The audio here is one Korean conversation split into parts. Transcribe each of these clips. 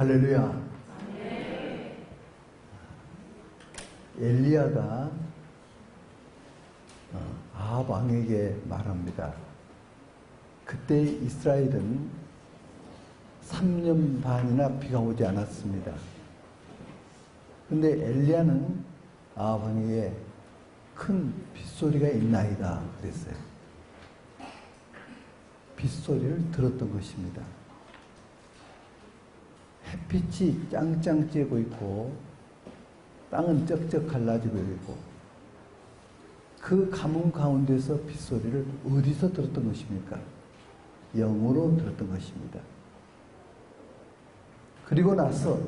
할렐루야. 엘리야가 아합 왕에게 말합니다. 그때 이스라엘은 3년 반이나 비가 오지 않았습니다. 근데 엘리야는 아합 왕에게 큰 빗소리가 있나이다 그랬어요. 빗소리를 들었던 것입니다. 햇빛이 짱짱 쬐고 있고 땅은 쩍쩍 갈라지고 있고 그 가뭄 가운데서 빗소리를 어디서 들었던 것입니까? 영으로 들었던 것입니다. 그리고 나서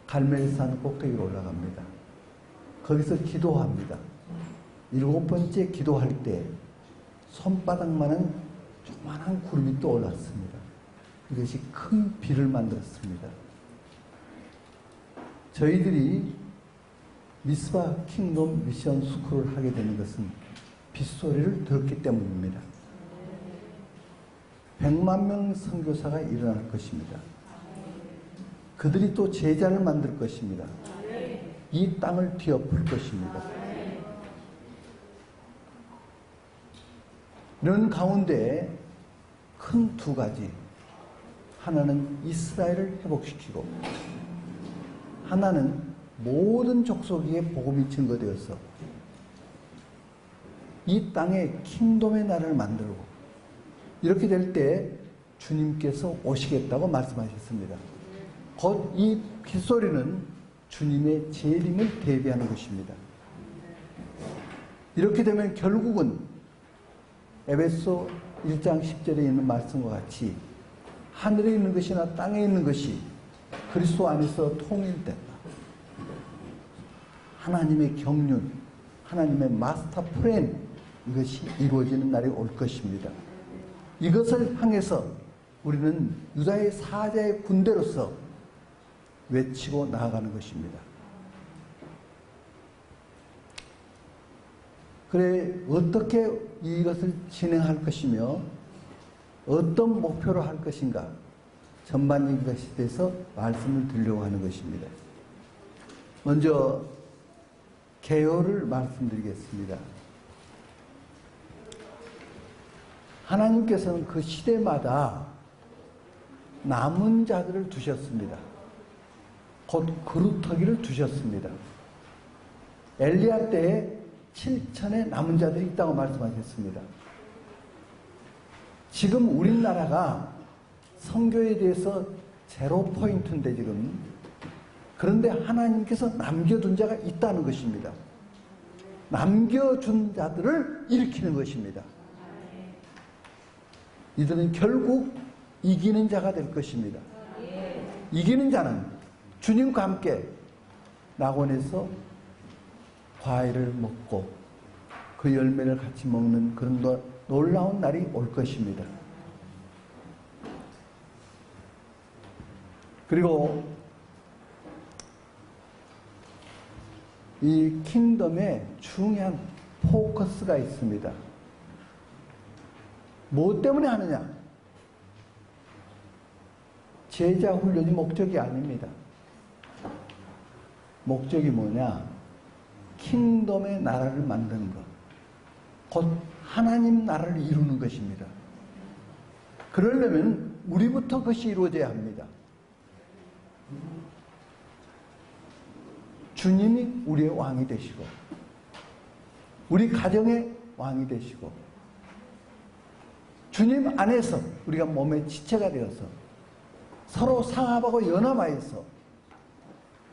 갈멜산 꼭대기로 올라갑니다. 거기서 기도합니다. 7번째 기도할 때 손바닥만한 조그만한 구름이 떠올랐습니다. 이것이 큰 비를 만들었습니다. 저희들이 미스바 킹덤 미션 스쿨을 하게 되는 것은 빗소리를 들었기 때문입니다. 100만 명 선교사가 일어날 것입니다. 그들이 또 제자를 만들 것입니다. 이 땅을 뒤엎을 것입니다. 이런 가운데 큰 두 가지, 하나는 이스라엘을 회복시키고 하나는 모든 족속에게 복음이 증거되어서 이 땅에 킹덤의 나라를 만들고 이렇게 될 때 주님께서 오시겠다고 말씀하셨습니다. 곧 이 빗소리는 주님의 재림을 대비하는 것입니다. 이렇게 되면 결국은 에베소 1장 10절에 있는 말씀과 같이 하늘에 있는 것이나 땅에 있는 것이 그리스도 안에서 통일됐다. 하나님의 경륜, 하나님의 마스터 플랜, 이것이 이루어지는 날이 올 것입니다. 이것을 향해서 우리는 유다의 사자의 군대로서 외치고 나아가는 것입니다. 그래, 어떻게 이것을 진행할 것이며 어떤 목표로 할 것인가, 전반적인 것에 대해서 말씀을 드리려고 하는 것입니다. 먼저 개요를 말씀드리겠습니다. 하나님께서는 그 시대마다 남은 자들을 두셨습니다. 곧 그루터기를 두셨습니다. 엘리야 때에 7천의 남은 자들이 있다고 말씀하셨습니다. 지금 우리나라가 선교에 대해서 제로 포인트인데 지금, 그런데 하나님께서 남겨둔 자가 있다는 것입니다. 남겨준 자들을 일으키는 것입니다. 이들은 결국 이기는 자가 될 것입니다. 이기는 자는 주님과 함께 낙원에서 과일을 먹고 그 열매를 같이 먹는 그런 놀라운 날이 올 것입니다. 그리고 이 킹덤에 중요한 포커스가 있습니다. 뭐 때문에 하느냐? 제자 훈련이 목적이 아닙니다. 목적이 뭐냐? 킹덤의 나라를 만드는 것. 곧 하나님 나라를 이루는 것입니다. 그러려면 우리부터 그것이 이루어져야 합니다. 주님이 우리의 왕이 되시고 우리 가정의 왕이 되시고 주님 안에서 우리가 몸의 지체가 되어서 서로 상합하고 연합하여서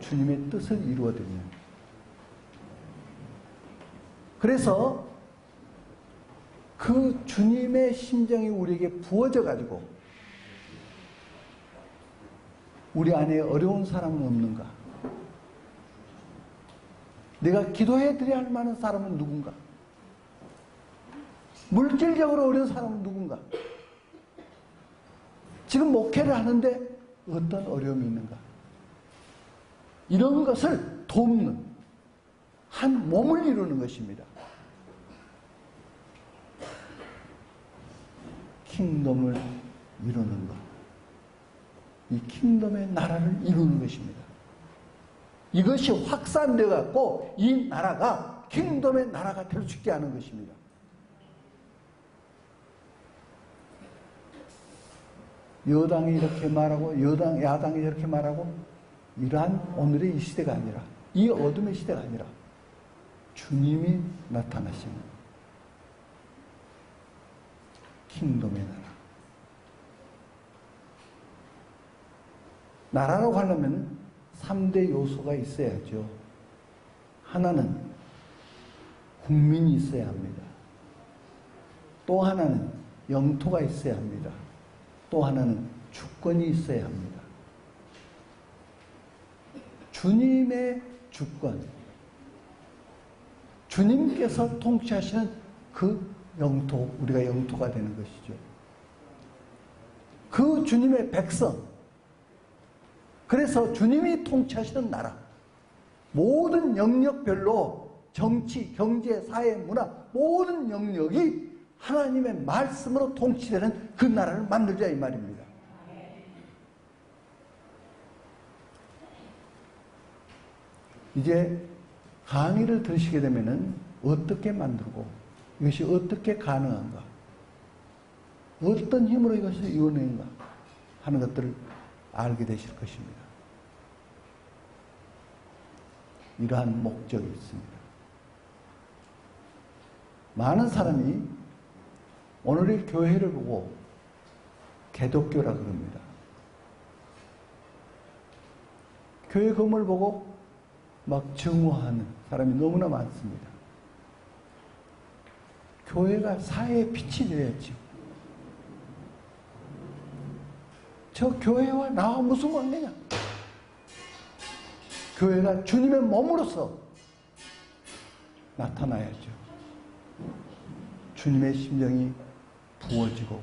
주님의 뜻을 이루어드리는, 그래서 그 주님의 심정이 우리에게 부어져 가지고 우리 안에 어려운 사람은 없는가? 내가 기도해 드려야 할 만한 사람은 누군가? 물질적으로 어려운 사람은 누군가? 지금 목회를 하는데 어떤 어려움이 있는가? 이런 것을 돕는 한 몸을 이루는 것입니다. 킹덤을 이루는 것. 이 킹덤의 나라를 이루는 것입니다. 이것이 확산되어 갖고 이 나라가 킹덤의 나라가 될 수 있게 하는 것입니다. 여당이 이렇게 말하고 야당이 이렇게 말하고 이러한 오늘의 이 시대가 아니라, 이 어둠의 시대가 아니라 주님이 나타나시는 킹덤의 나라. 나라라고 하려면 3대 요소가 있어야죠. 하나는 국민이 있어야 합니다. 또 하나는 영토가 있어야 합니다. 또 하나는 주권이 있어야 합니다. 주님의 주권, 주님께서 통치하시는 그 영토, 우리가 영토가 되는 것이죠. 그 주님의 백성, 그래서 주님이 통치하시는 나라, 모든 영역별로 정치, 경제, 사회, 문화, 모든 영역이 하나님의 말씀으로 통치되는 그 나라를 만들자 이 말입니다. 이제 강의를 들으시게 되면은 어떻게 만들고 이것이 어떻게 가능한가, 어떤 힘으로 이것을 이루어낸가 하는 것들을 알게 되실 것입니다. 이러한 목적이 있습니다. 많은 사람이 오늘의 교회를 보고 개독교라 그럽니다. 교회 건물 보고 막 증오하는 사람이 너무나 많습니다. 교회가 사회의 빛이 되어야죠. 저 교회와 나와 무슨 관계냐? 교회가 주님의 몸으로서 나타나야죠. 주님의 심정이 부어지고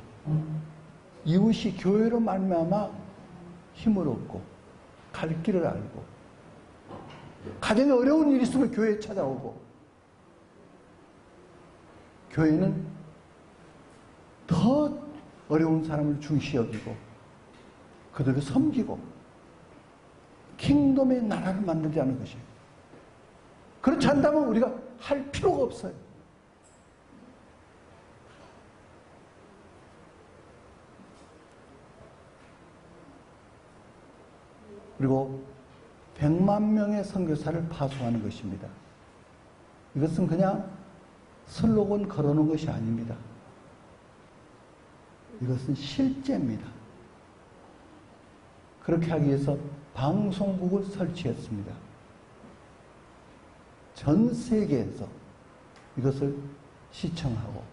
이웃이 교회로 말미암아 힘을 얻고 갈 길을 알고 가정에 어려운 일이 있으면 교회에 찾아오고 교회는 더 어려운 사람을 중시 여기고 그들을 섬기고 킹덤의 나라를 만들자는 것이에요. 그렇지 않다면 우리가 할 필요가 없어요. 그리고 100만 명의 선교사를 파송하는 것입니다. 이것은 그냥 슬로건 걸어놓은 것이 아닙니다. 이것은 실제입니다. 그렇게 하기 위해서 방송국을 설치했습니다. 전 세계에서 이것을 시청하고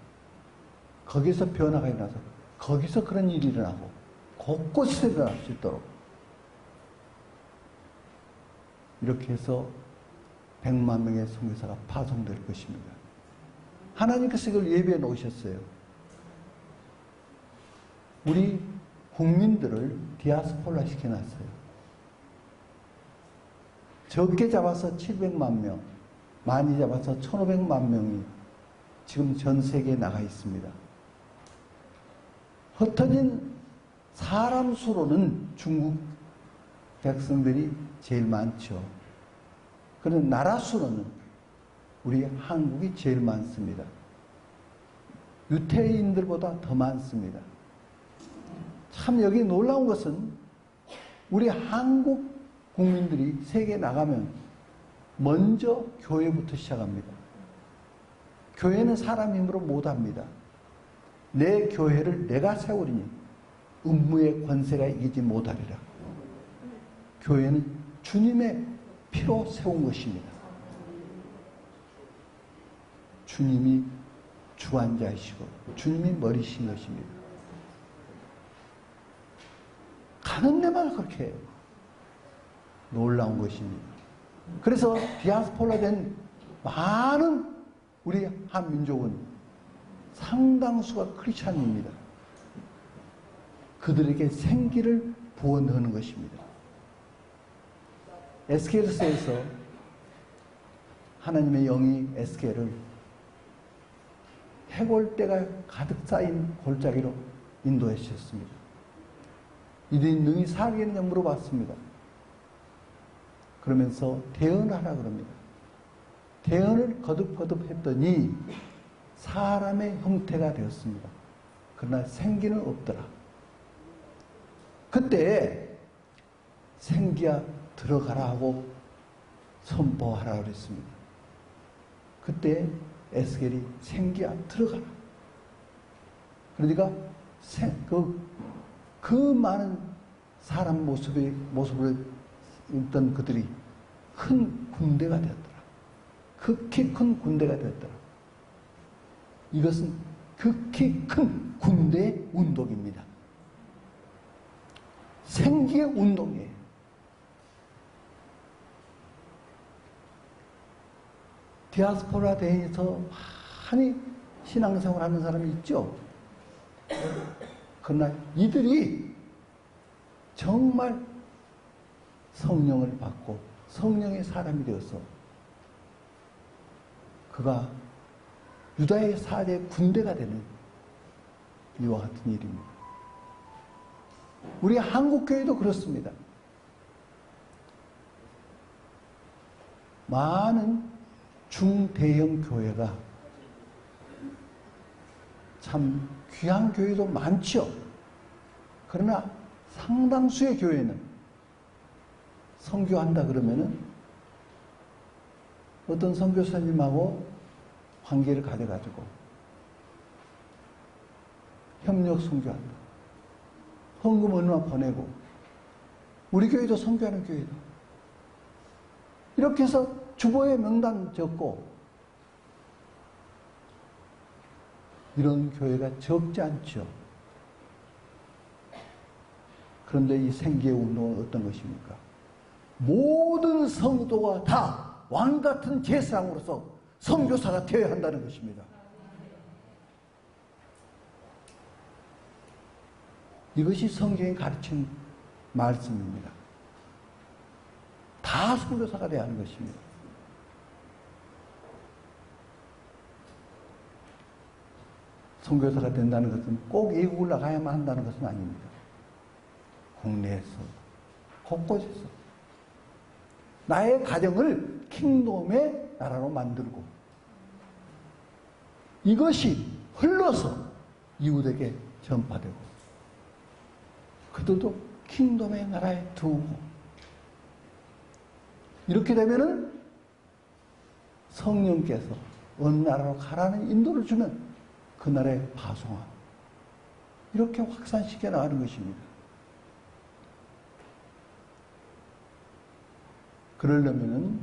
거기서 변화가 일어나서 거기서 그런 일이 일어나고 곳곳에서 일어날 수 있도록 이렇게 해서 100만 명의 선교사가 파송될 것입니다. 하나님께서 이걸 예비해 놓으셨어요. 우리 국민들을 디아스포라 시켜놨어요. 적게 잡아서 700만 명, 많이 잡아서 1500만 명이 지금 전 세계에 나가 있습니다. 흩어진 사람 수로는 중국 백성들이 제일 많죠. 그런데 나라 수로는 우리 한국이 제일 많습니다. 유태인들보다 더 많습니다. 참 여기 놀라운 것은 우리 한국 국민들이 세계에 나가면 먼저 교회부터 시작합니다. 교회는 사람 힘으로 못합니다. 내 교회를 내가 세우리니 음무의 권세가 이기지 못하리라. 교회는 주님의 피로 세운 것입니다. 주님이 주관자이시고 주님이 머리신 것입니다. 가는 데만 그렇게 해요. 놀라운 것입니다. 그래서 디아스포라 된 많은 우리 한민족은 상당수가 크리스찬입니다. 그들에게 생기를 부어 넣는 것입니다. 에스겔서에서 하나님의 영이 에스겔을 해골대가 가득 쌓인 골짜기로 인도해 주셨습니다. 이들이 능히 살겠느냐 물어봤습니다. 그러면서 대언하라 그럽니다. 대언을 거듭거듭 했더니 사람의 형태가 되었습니다. 그러나 생기는 없더라. 그때 생기야 들어가라 하고 선포하라 그랬습니다. 그때 에스겔이 생기야 들어가라. 그러니까 그 많은 사람 모습을 입던 그들이 큰 군대가 되었더라. 극히 큰 군대가 되었더라. 이것은 극히 큰 군대의 운동입니다. 생기의 운동이에요. 디아스포라 대회에서 많이 신앙생활 하는 사람이 있죠. 그러나 이들이 정말 성령을 받고 성령의 사람이 되어서 그가 유다의 사제의 군대가 되는 이와 같은 일입니다. 우리 한국교회도 그렇습니다. 많은 중대형 교회가 참 귀한 교회도 많죠. 그러나 상당수의 교회는 선교한다 그러면은 어떤 선교사님하고 관계를 가져가지고 협력 선교한다. 헌금 얼마 보내고 우리 교회도 선교하는 교회다. 이렇게 해서 주보에 명단 적고 이런 교회가 적지 않죠. 그런데 이 생기의 운동은 어떤 것입니까? 모든 성도가 다 왕같은 제사장으로서 선교사가 되어야 한다는 것입니다. 이것이 성경이 가르친 말씀입니다. 다 선교사가 되어야 하는 것입니다. 선교사가 된다는 것은 꼭 외국을 나가야만 한다는 것은 아닙니다. 국내에서, 곳곳에서 나의 가정을 킹덤의 나라로 만들고 이것이 흘러서 이웃에게 전파되고 그들도 킹덤의 나라에 두고 이렇게 되면은 성령께서 어느 나라로 가라는 인도를 주면 그 나라에 파송하고 이렇게 확산시켜 나가는 것입니다. 그러려면은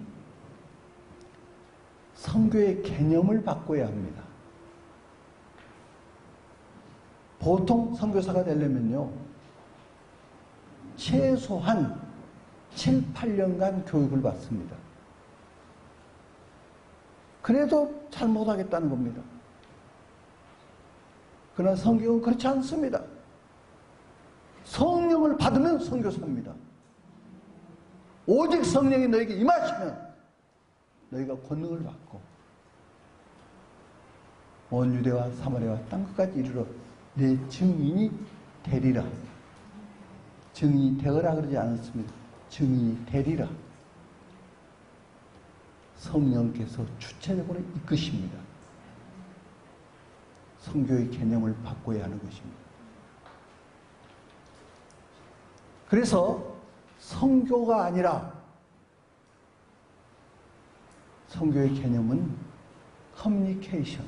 선교의 개념을 바꿔야 합니다. 보통 선교사가 되려면요, 최소한 7, 8년간 교육을 받습니다. 그래도 잘 못하겠다는 겁니다. 그러나 성경은 그렇지 않습니다. 성령을 받으면 선교사입니다. 오직 성령이 너에게 임하시면 너희가 권능을 받고 온 유대와 사마리아와 땅끝까지 이르러 내 증인이 되리라. 증인이 되어라 그러지 않았습니다. 증인이 되리라. 성령께서 주체적으로 이끄십니다. 선교의 개념을 바꿔야 하는 것입니다. 그래서 선교가 아니라 선교의 개념은 커뮤니케이션,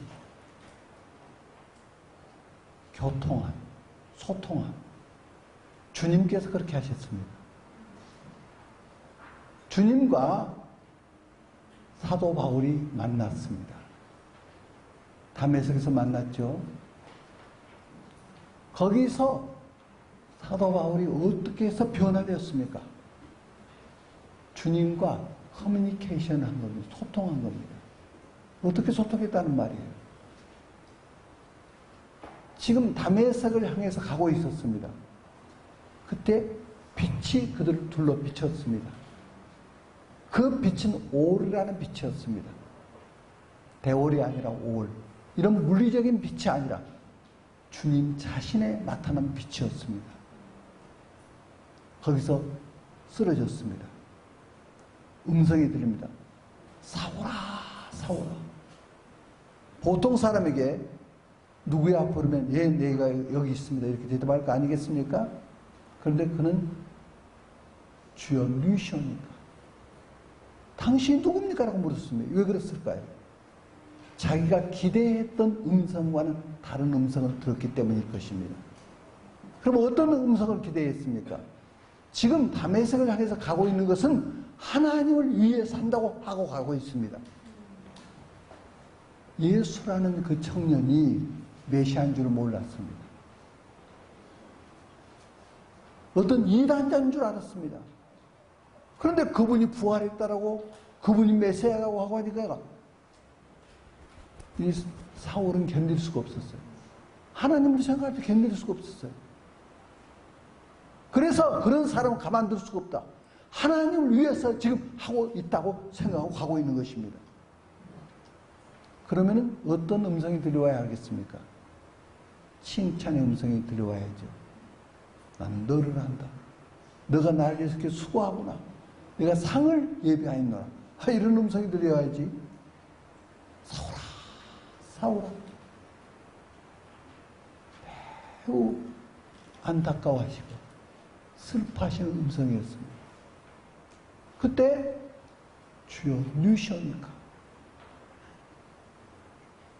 교통함, 소통함. 주님께서 그렇게 하셨습니다. 주님과 사도 바울이 만났습니다. 다메섹에서 만났죠. 거기서 사도 바울이 어떻게 해서 변화되었습니까? 주님과 커뮤니케이션 한 겁니다. 소통한 겁니다. 어떻게 소통했다는 말이에요? 지금 다메섹을 향해서 가고 있었습니다. 그때 빛이 그들을 둘러 비쳤습니다. 그 빛은 올이라는 빛이었습니다. 대올이 아니라 올. 이런 물리적인 빛이 아니라 주님 자신의 나타난 빛이었습니다. 거기서 쓰러졌습니다. 음성이 들립니다. 사오라, 사오라. 보통 사람에게 누구야 부르면 예, 내가 여기 있습니다. 이렇게 대답할 거 아니겠습니까? 그런데 그는 주여 누구시옵니까? 당신이 누굽니까? 라고 물었습니다. 왜 그랬을까요? 자기가 기대했던 음성과는 다른 음성을 들었기 때문일 것입니다. 그럼 어떤 음성을 기대했습니까? 지금 다메섹을 향해서 가고 있는 것은 하나님을 위해 산다고 하고 가고 있습니다. 예수라는 그 청년이 메시아인 줄을 몰랐습니다. 어떤 이단자인 줄 알았습니다. 그런데 그분이 부활했다라고, 그분이 메시아라고 하고 하니까 이 사울은 견딜 수가 없었어요. 하나님을 생각할 때 견딜 수가 없었어요. 그래서 그런 사람은 가만둘 수가 없다. 하나님을 위해서 지금 하고 있다고 생각하고 가고 있는 것입니다. 그러면은 어떤 음성이 들려와야 하겠습니까? 칭찬의 음성이 들려와야죠. 나는 너를 안다. 너가 나를 위해서 이렇게 수고하구나. 내가 상을 예비하였노라. 이런 음성이 들려야지. 사울아, 사울아. 매우 안타까워하시고 슬퍼하시는 음성이었습니다. 그때 주여 누구시옵니까?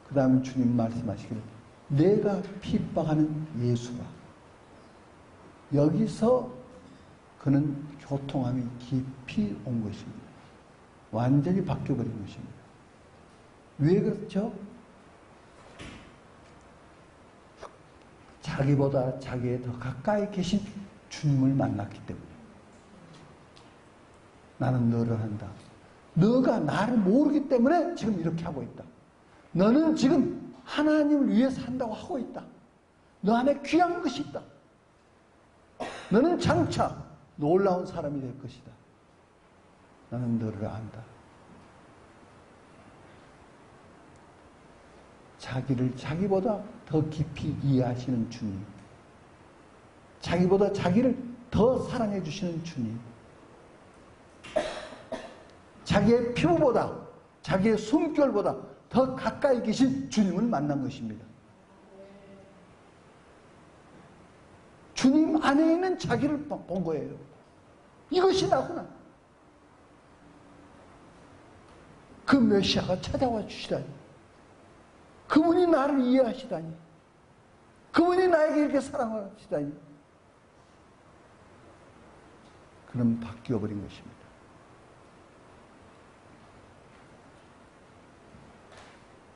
그 다음에 주님 말씀하시기를 내가 핍박하는 예수라. 여기서 그는 교통함이 깊이 온 것입니다. 완전히 바뀌어버린 것입니다. 왜 그렇죠? 자기보다 자기에 더 가까이 계신 주님을 만났기 때문에. 나는 너를 한다. 너가 나를 모르기 때문에 지금 이렇게 하고 있다. 너는 지금 하나님을 위해서 한다고 하고 있다. 너 안에 귀한 것이 있다. 너는 장차 놀라운 사람이 될 것이다. 나는 너를 안다. 자기를 자기보다 더 깊이 이해하시는 주님. 자기보다 자기를 더 사랑해 주시는 주님. 자기의 피부보다 자기의 숨결보다 더 가까이 계신 주님을 만난 것입니다. 주님 안에 있는 자기를 본 거예요. 이것이 나구나. 그 메시아가 찾아와 주시다니. 그분이 나를 이해하시다니. 그분이 나에게 이렇게 사랑하시다니. 그럼 바뀌어버린 것입니다.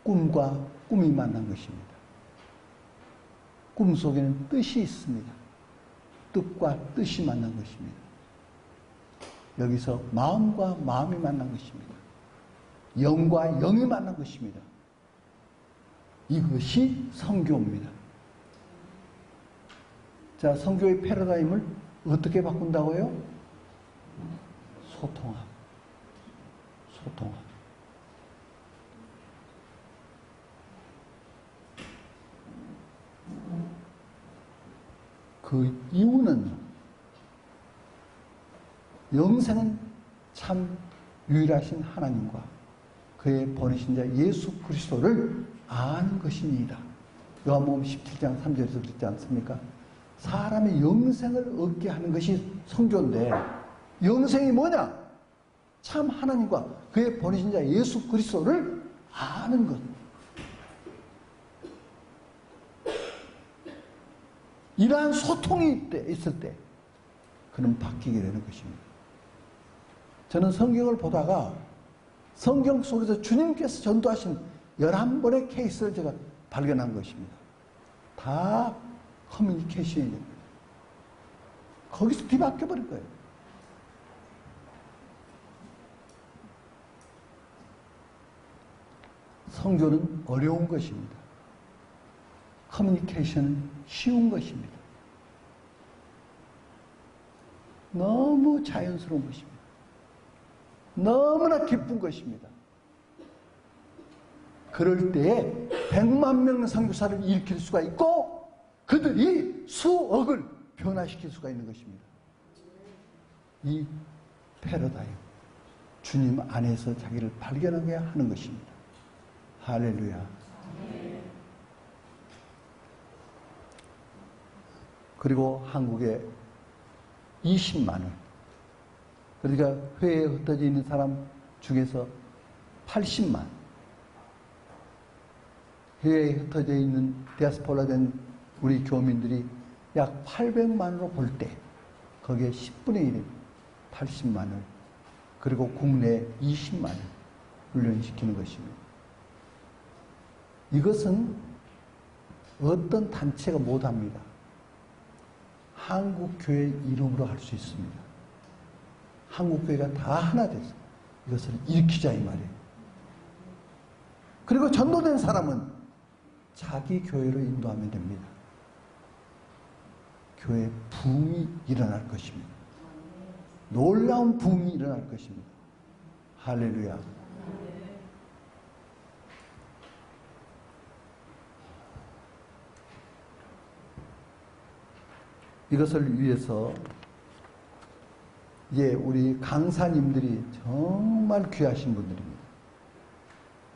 꿈과 꿈이 만난 것입니다. 꿈 속에는 뜻이 있습니다. 뜻과 뜻이 만난 것입니다. 여기서 마음과 마음이 만난 것입니다. 영과 영이 만난 것입니다. 이것이 성교입니다. 자, 성교의 패러다임을 어떻게 바꾼다고요? 소통함. 소통함. 그 이유는 영생은 참 유일하신 하나님과 그의 보내신 자 예수 그리스도를 아는 것이니이다. 요한복음 17장 3절에서 그랬지 않습니까? 사람의 영생을 얻게 하는 것이 성교인데 영생이 뭐냐? 참 하나님과 그의 보내신 자 예수 그리스도를 아는 것. 이러한 소통이 있을 때 그는 바뀌게 되는 것입니다. 저는 성경을 보다가 성경 속에서 주님께서 전도하신 11번의 케이스를 제가 발견한 것입니다. 다 커뮤니케이션이 됩니다. 거기서 뒤바뀌어 버린 거예요. 성교는 어려운 것입니다. 커뮤니케이션은 쉬운 것입니다. 너무 자연스러운 것입니다. 너무나 기쁜 것입니다. 그럴 때에 100만 명의 선교사를 일으킬 수가 있고 그들이 수억을 변화시킬 수가 있는 것입니다. 이 패러다임, 주님 안에서 자기를 발견하게 하는 것입니다. 할렐루야. 그리고 한국에 20만 원. 그러니까 회에 흩어져 있는 사람 중에서 80만. 해외에 흩어져 있는 디아스포라 된 우리 교민들이 약 800만으로 볼 때 거기에 10분의 1인 80만을 그리고 국내 20만을 훈련시키는 것입니다. 이것은 어떤 단체가 못합니다. 한국교회 이름으로 할 수 있습니다. 한국교회가 다 하나 돼서 이것을 일으키자 이 말이에요. 그리고 전도된 사람은 자기 교회로 인도하면 됩니다. 교회 붐이 일어날 것입니다. 놀라운 붐이 일어날 것입니다. 할렐루야. 이것을 위해서 이제 우리 강사님들이 정말 귀하신 분들입니다.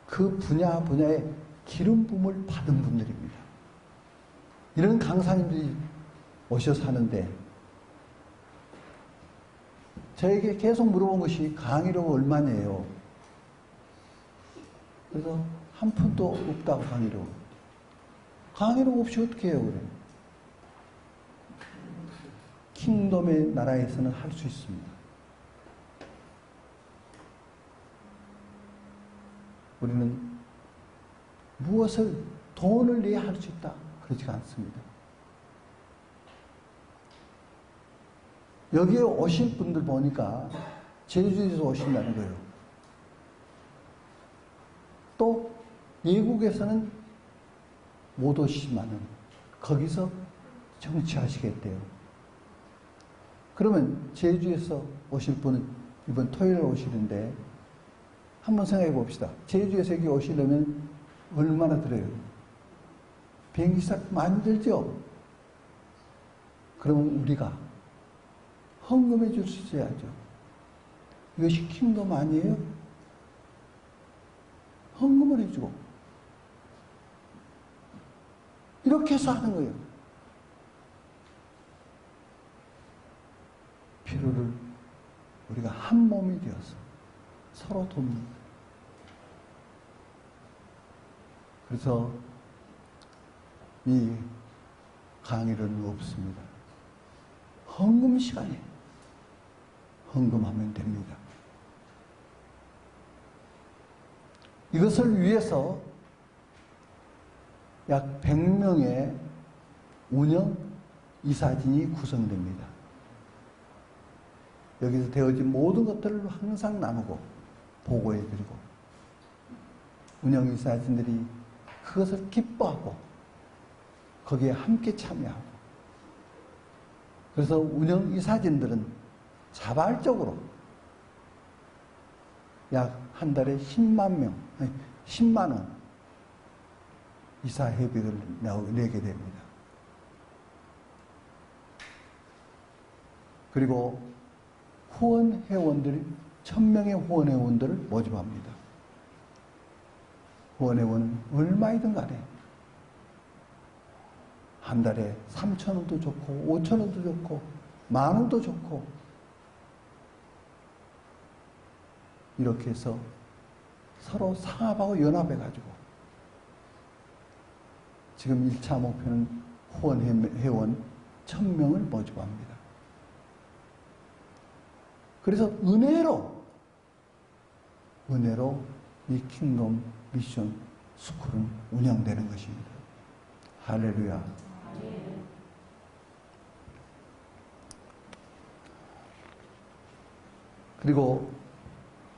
그 분야에 기름 부음을 받은 분들입니다. 이런 강사님들이 오셔서 하는데 저에게 계속 물어본 것이 강의료가 얼마냐요? 그래서 한 푼도 없다고 강의료. 강의료 없이 어떻게 해요? 그래. 킹덤의 나라에서는 할 수 있습니다. 우리는 무엇을 돈을 내야 할 수 있다. 그러지가 않습니다. 여기에 오신 분들 보니까 제주에서 오신다는 거예요. 또 외국에서는 못 오시지만은 거기서 정치하시겠대요. 그러면 제주에서 오실 분은 이번 토요일에 오시는데 한번 생각해 봅시다. 제주에서 여기 오시려면 얼마나 들어요? 비행기값 많이 들죠? 그러면 우리가 헌금해 줄 수 있어야죠. 이것이 킹덤 아니에요? 헌금을 해주고 이렇게 해서 하는 거예요. 필요를 우리가 한 몸이 되어서 서로 돕니다. 그래서 이 강의는 없습니다. 헌금 시간에 헌금하면 됩니다. 이것을 위해서 약 100명의 운영 이사진이 구성됩니다. 여기서 되어진 모든 것들을 항상 나누고 보고해드리고 운영 이사진들이 그것을 기뻐하고 거기에 함께 참여하고 그래서 운영 이사진들은 자발적으로 약 한 달에 10만 원 이사 회비를 내게 됩니다. 그리고 후원 회원들이 1000명의 후원 회원들을 모집합니다. 후원 회원은 얼마이든 간에 한 달에 3,000원도 좋고 5,000원도 좋고 10,000원도 좋고 이렇게 해서 서로 상합하고 연합해가지고 지금 1차 목표는 후원 회원 1000명을 모집합니다. 그래서 은혜로 이 킹덤 미션 스쿨은 운영되는 것입니다. 할렐루야. 그리고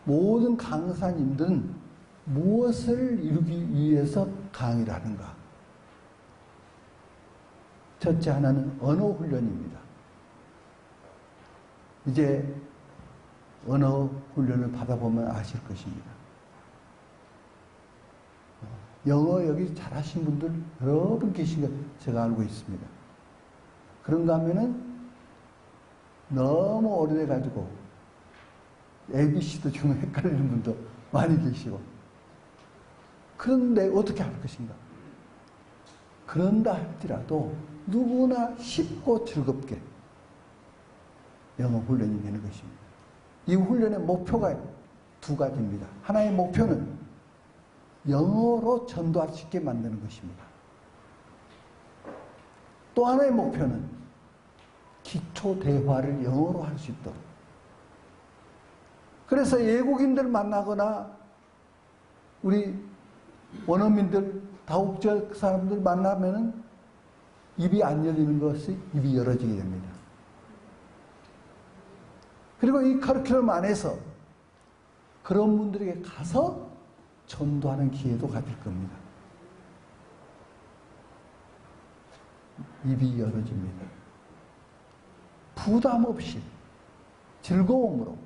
모든 강사님들은 무엇을 이루기 위해서 강의를 하는가? 첫째 하나는 언어 훈련입니다. 이제 언어 훈련을 받아보면 아실 것입니다. 영어 여기 잘하신 분들 여러 분 계신 거 제가 알고 있습니다. 그런가 하면은 너무 오래돼가지고 ABC도 지금 헷갈리는 분도 많이 계시고, 그런데 어떻게 할 것인가? 그런다 할지라도 누구나 쉽고 즐겁게 영어 훈련이 되는 것입니다. 이 훈련의 목표가 두 가지입니다. 하나의 목표는 영어로 전도할 수 있게 만드는 것입니다. 또 하나의 목표는 기초 대화를 영어로 할 수 있도록. 그래서 외국인들 만나거나 우리 원어민들, 다국적 사람들 만나면은 입이 안 열리는 것이 입이 열어지게 됩니다. 그리고 이 커리큘럼 안에서 그런 분들에게 가서 전도하는 기회도 가질 겁니다. 입이 열어집니다. 부담 없이 즐거움으로,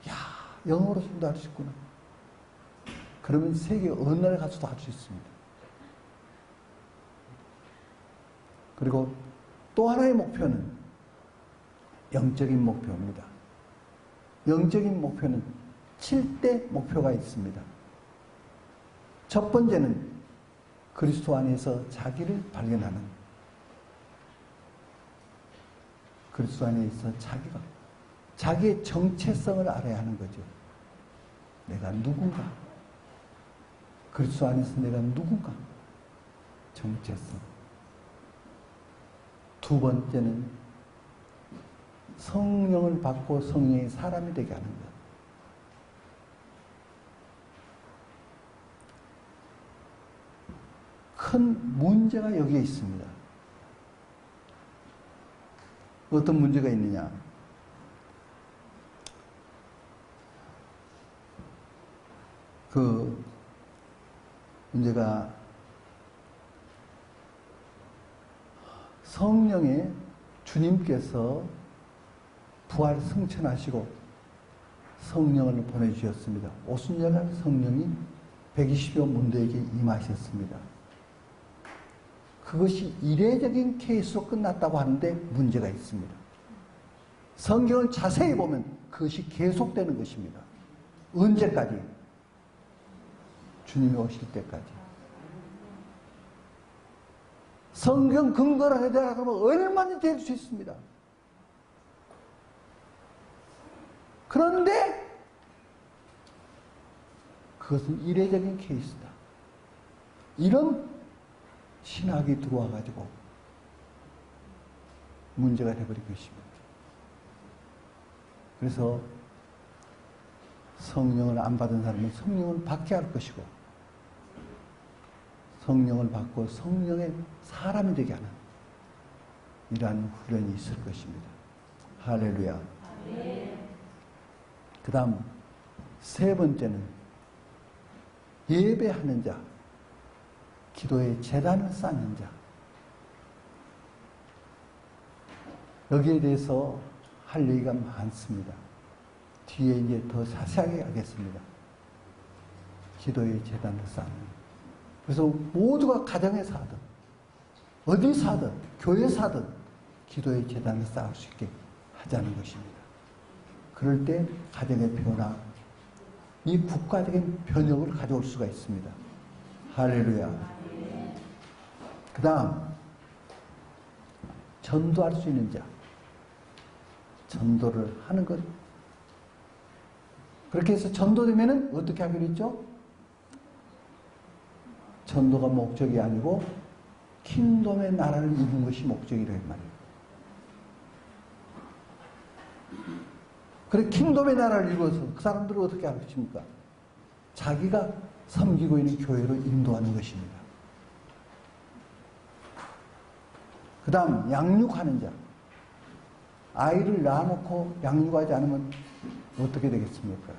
야, 영어로 전도할 수 있구나. 그러면 세계 어느 나라에 가서도 할 수 있습니다. 그리고 또 하나의 목표는 영적인 목표입니다. 영적인 목표는 7대 목표가 있습니다. 첫 번째는 그리스도 안에서 자기를 발견하는, 그리스도 안에 있어 자기의 정체성을 알아야 하는 거죠. 내가 누군가, 그리스도 안에서 내가 누군가, 정체성. 두 번째는 성령을 받고 성령의 사람이 되게 하는 것. 큰 문제가 여기에 있습니다. 어떤 문제가 있느냐? 그 문제가 성령의 주님께서 부활 승천하시고 성령을 보내주셨습니다. 오순절날 성령이 120여 문도에게 임하셨습니다. 그것이 이례적인 케이스로 끝났다고 하는데 문제가 있습니다. 성경을 자세히 보면 그것이 계속되는 것입니다. 언제까지? 주님이 오실 때까지. 성경 근거를 해야 하면 얼마든지 될 수 있습니다. 그런데 그것은 이례적인 케이스다. 이런 신학이 들어와가지고 문제가 되어버린 것입니다. 그래서 성령을 안 받은 사람은 성령을 받게 할 것이고, 성령을 받고 성령의 사람이 되게 하는 이러한 훈련이 있을 것입니다. 할렐루야. 그 다음 세 번째는 예배하는 자, 기도의 재단을 쌓는 자. 여기에 대해서 할 얘기가 많습니다. 뒤에 이제 더 자세하게 하겠습니다. 기도의 재단을 쌓는. 그래서 모두가 가정에서 하든 어디서 하든 교회에서 하든 기도의 재단을 쌓을 수 있게 하자는 것입니다. 그럴 때 가정의 변화, 이 국가적인 변혁을 가져올 수가 있습니다. 할렐루야. 그 다음 전도할 수 있는 자, 전도를 하는 것. 그렇게 해서 전도되면은 어떻게 하기로 했죠? 전도가 목적이 아니고 킹덤의 나라를 이루는 것이 목적이라는 말이에요. 그래 킹덤의 나라를 이루어서 그 사람들을 어떻게 할 것입니까? 자기가 섬기고 있는 교회로 인도하는 것입니다. 그 다음 양육하는 자. 아이를 낳아놓고 양육하지 않으면 어떻게 되겠습니까?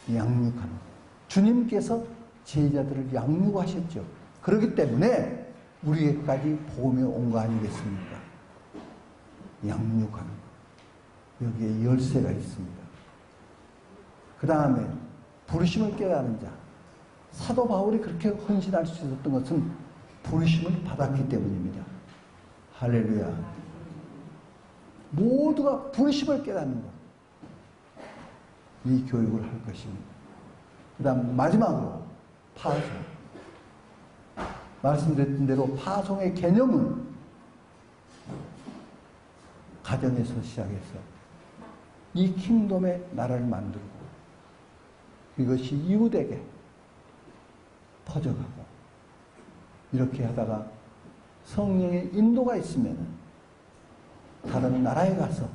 양육하는 것. 주님께서 제자들을 양육하셨죠. 그렇기 때문에 우리에게까지 복음이 온 거 아니겠습니까? 양육하는 것. 여기에 열쇠가 있습니다. 그 다음에 부르심을 깨닫는 자. 사도 바울이 그렇게 헌신할 수 있었던 것은 부르심을 받았기 때문입니다. 할렐루야. 모두가 부르심을 깨닫는 것. 이 교육을 할 것입니다. 그 다음 마지막으로 파송. 말씀드렸던 대로 파송의 개념은 가정에서 시작해서 이 킹덤의 나라를 만들고 이것이 이웃에게 퍼져가고 이렇게 하다가 성령의 인도가 있으면 다른 나라에 가서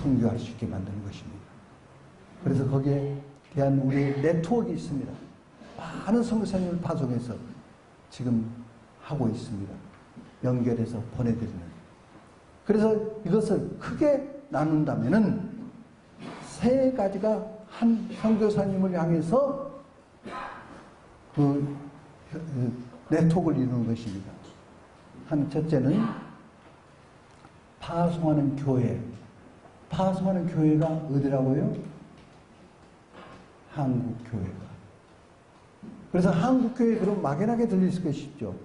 선교할 수 있게 만드는 것입니다. 그래서 거기에 대한 우리의 네트워크가 있습니다. 많은 선교사님을 파송해서 지금 하고 있습니다. 연결해서 보내드리는. 그래서 이것을 크게 나눈다면은 세 가지가 한 선교사님을 향해서 그 네트워크를 이루는 것입니다. 첫째는 파송하는 교회. 파송하는 교회가 어디라고요? 한국교회가. 그래서 한국교회 그럼 막연하게 들릴 수가 있죠.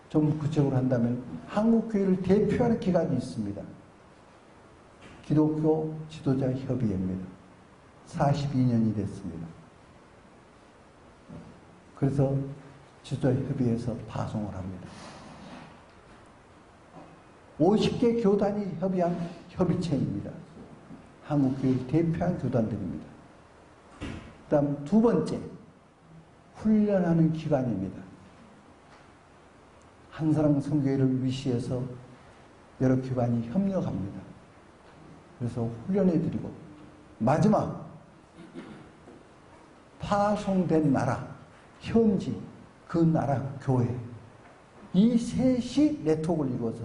좀 구체적으로 한다면 한국교회를 대표하는 기관이 있습니다. 기독교 지도자 협의회입니다. 42년이 됐습니다. 그래서 지도자 협의회에서 파송을 합니다. 50개 교단이 협의한 협의체입니다. 한국교회를 대표한 교단들입니다. 그 다음 두 번째, 훈련하는 기관입니다. 한사랑 선교회를 위시해서 여러 기관이 협력합니다. 그래서 훈련해드리고, 마지막, 파송된 나라, 현지, 그 나라 교회, 이 셋이 네트워크를 이루어서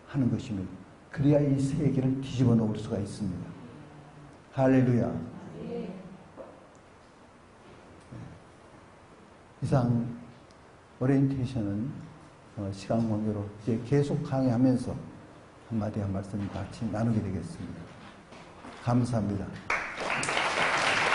하는 것입니다. 그래야 이 세계를 뒤집어 놓을 수가 있습니다. 할렐루야. 이상 오리엔테이션은 시간 관계로 이제 계속 강의하면서 한마디 한 말씀 같이 나누게 되겠습니다. 감사합니다.